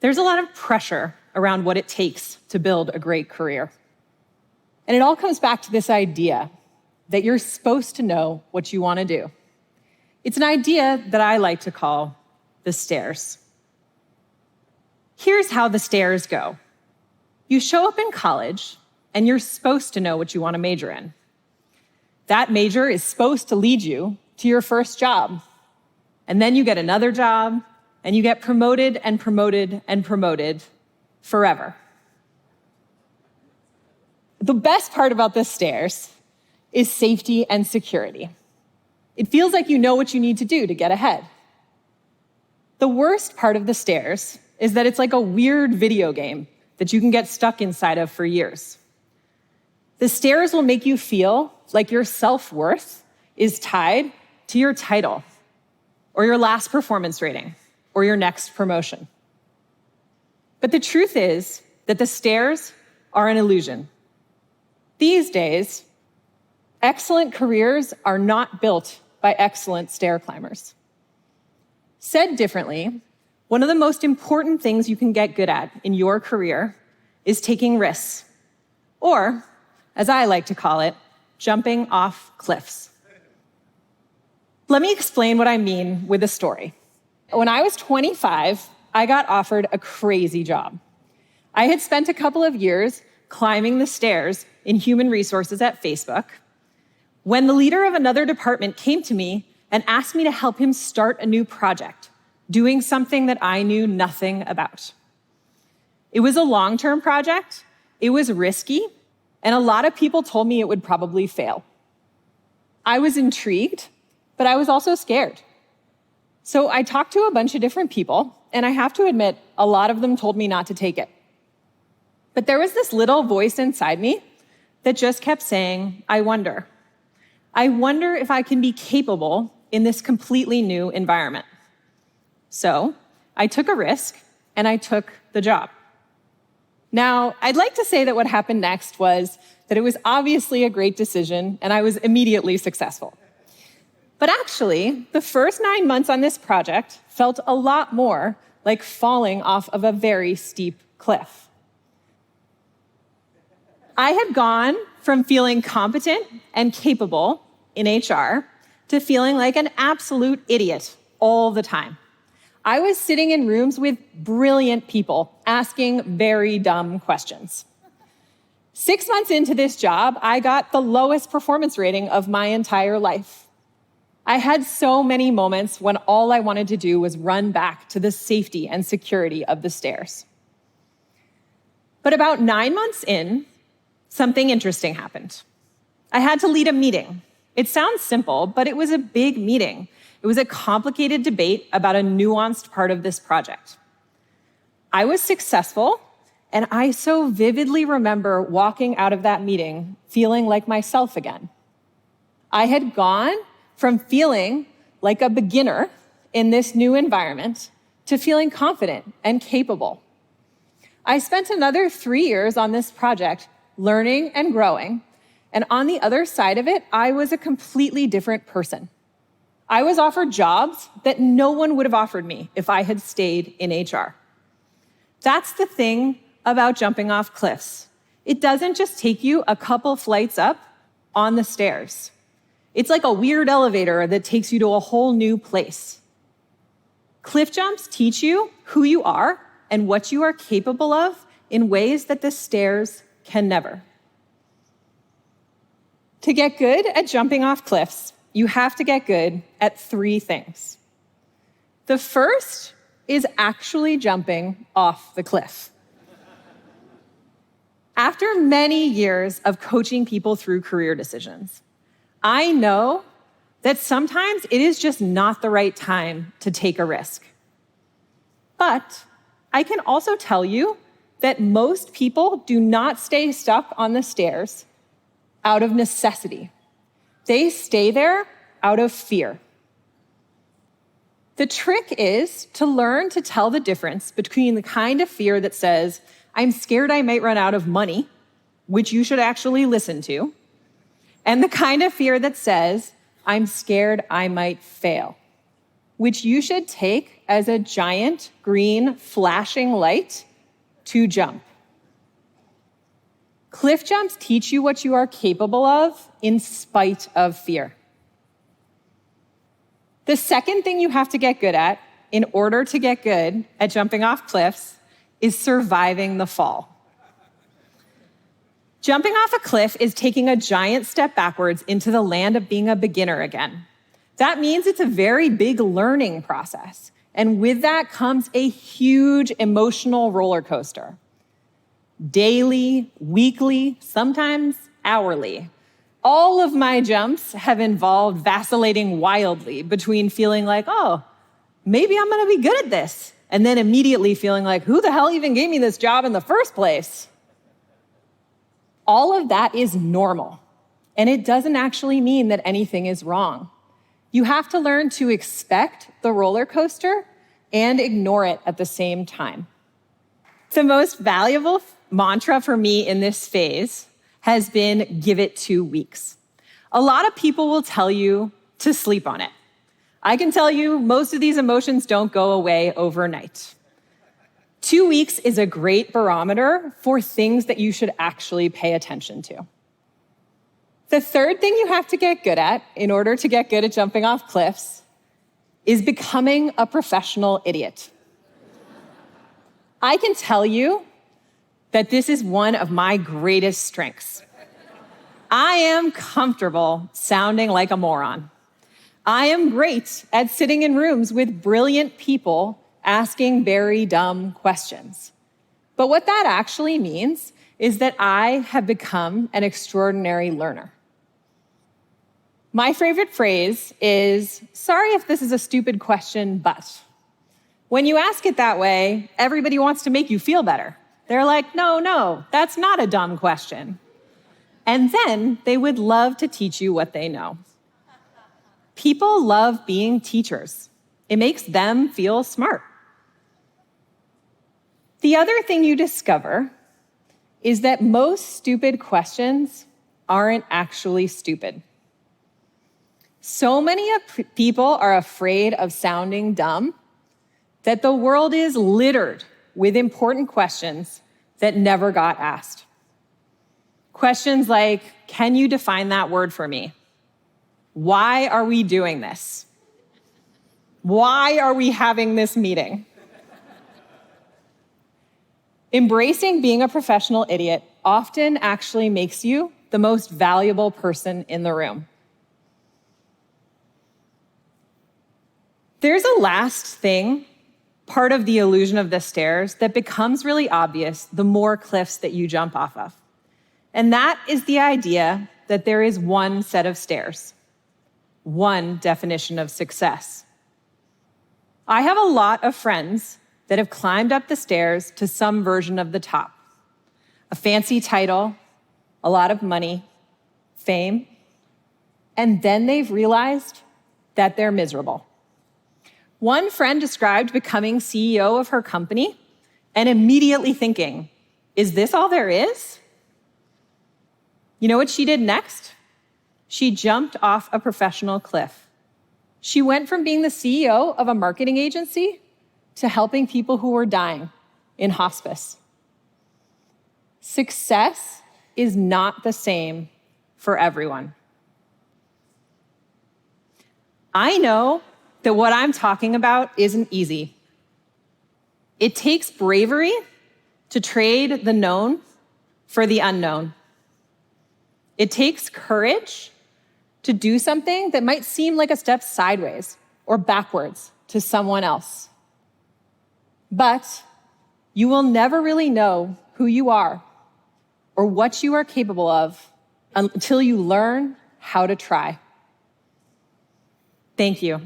There's a lot of pressure around what it takes to build a great career. And it all comes back to this idea that you're supposed to know what you want to do. It's an idea that I like to call the stairs. Here's how the stairs go. You show up in college, and you're supposed to know what you want to major in. That major is supposed to lead you to your first job. And then you get another job, and you get promoted and promoted and promoted forever. The best part about the stairs is safety and security. It feels like you know what you need to do to get ahead. The worst part of the stairs is that it's like a weird video game that you can get stuck inside of for years. The stairs will make you feel like your self-worth is tied to your title, or your last performance rating, or your next promotion. But the truth is that the stairs are an illusion. These days, excellent careers are not built by excellent stair climbers. Said differently, one of the most important things you can get good at in your career is taking risks, or, as I like to call it, jumping off cliffs. Let me explain what I mean with a story. When I was 25, I got offered a crazy job. I had spent a couple of years climbing the stairs in human resources at Facebook when the leader of another department came to me and asked me to help him start a new project, doing something that I knew nothing about. It was a long-term project, it was risky, and a lot of people told me it would probably fail. I was intrigued, but I was also scared. So I talked to a bunch of different people, and I have to admit, a lot of them told me not to take it. But there was this little voice inside me that just kept saying, I wonder if I can be capable in this completely new environment. So I took a risk, and I took the job. Now, I'd like to say that what happened next was that it was obviously a great decision, and I was immediately successful. But actually, the first 9 months on this project felt a lot more like falling off of a very steep cliff. I had gone from feeling competent and capable in HR to feeling like an absolute idiot all the time. I was sitting in rooms with brilliant people asking very dumb questions. 6 months into this job, I got the lowest performance rating of my entire life. I had so many moments when all I wanted to do was run back to the safety and security of the stairs. But about 9 months in, something interesting happened. I had to lead a meeting. It sounds simple, but it was a big meeting. It was a complicated debate about a nuanced part of this project. I was successful, and I so vividly remember walking out of that meeting feeling like myself again. I had gone from feeling like a beginner in this new environment to feeling confident and capable. I spent another 3 years on this project learning and growing, and on the other side of it, I was a completely different person. I was offered jobs that no one would have offered me if I had stayed in HR. That's the thing about jumping off cliffs. It doesn't just take you a couple flights up on the stairs. It's like a weird elevator that takes you to a whole new place. Cliff jumps teach you who you are and what you are capable of in ways that the stairs can never. To get good at jumping off cliffs, you have to get good at 3 things. The first is actually jumping off the cliff. After many years of coaching people through career decisions, I know that sometimes it is just not the right time to take a risk. But I can also tell you that most people do not stay stuck on the stairs out of necessity. They stay there out of fear. The trick is to learn to tell the difference between the kind of fear that says, I'm scared I might run out of money, which you should actually listen to, and the kind of fear that says, I'm scared I might fail, which you should take as a giant green flashing light to jump. Cliff jumps teach you what you are capable of in spite of fear. The second thing you have to get good at in order to get good at jumping off cliffs is surviving the fall. Jumping off a cliff is taking a giant step backwards into the land of being a beginner again. That means it's a very big learning process. And with that comes a huge emotional roller coaster. Daily, weekly, sometimes hourly. All of my jumps have involved vacillating wildly between feeling like, oh, maybe I'm gonna be good at this, and then immediately feeling like, who the hell even gave me this job in the first place? All of that is normal, and it doesn't actually mean that anything is wrong. You have to learn to expect the roller coaster and ignore it at the same time. The most valuable mantra for me in this phase has been give it 2 weeks. A lot of people will tell you to sleep on it. I can tell you most of these emotions don't go away overnight. 2 weeks is a great barometer for things that you should actually pay attention to. The third thing you have to get good at in order to get good at jumping off cliffs is becoming a professional idiot. I can tell you that this is one of my greatest strengths. I am comfortable sounding like a moron. I am great at sitting in rooms with brilliant people asking very dumb questions. But what that actually means is that I have become an extraordinary learner. My favorite phrase is, sorry if this is a stupid question, but. When you ask it that way, everybody wants to make you feel better. They're like, no, that's not a dumb question. And then they would love to teach you what they know. People love being teachers. It makes them feel smart. The other thing you discover is that most stupid questions aren't actually stupid. So many people are afraid of sounding dumb that the world is littered with important questions that never got asked. Questions like, can you define that word for me? Why are we doing this? Why are we having this meeting? Embracing being a professional idiot often actually makes you the most valuable person in the room. There's a last thing, part of the illusion of the stairs, that becomes really obvious the more cliffs that you jump off of. And that is the idea that there is one set of stairs, one definition of success. I have a lot of friends that have climbed up the stairs to some version of the top. A fancy title, a lot of money, fame, and then they've realized that they're miserable. One friend described becoming CEO of her company and immediately thinking, is this all there is? You know what she did next? She jumped off a professional cliff. She went from being the CEO of a marketing agency to helping people who were dying in hospice. Success is not the same for everyone. I know that what I'm talking about isn't easy. It takes bravery to trade the known for the unknown. It takes courage to do something that might seem like a step sideways or backwards to someone else. But you will never really know who you are or what you are capable of until you learn how to try. Thank you.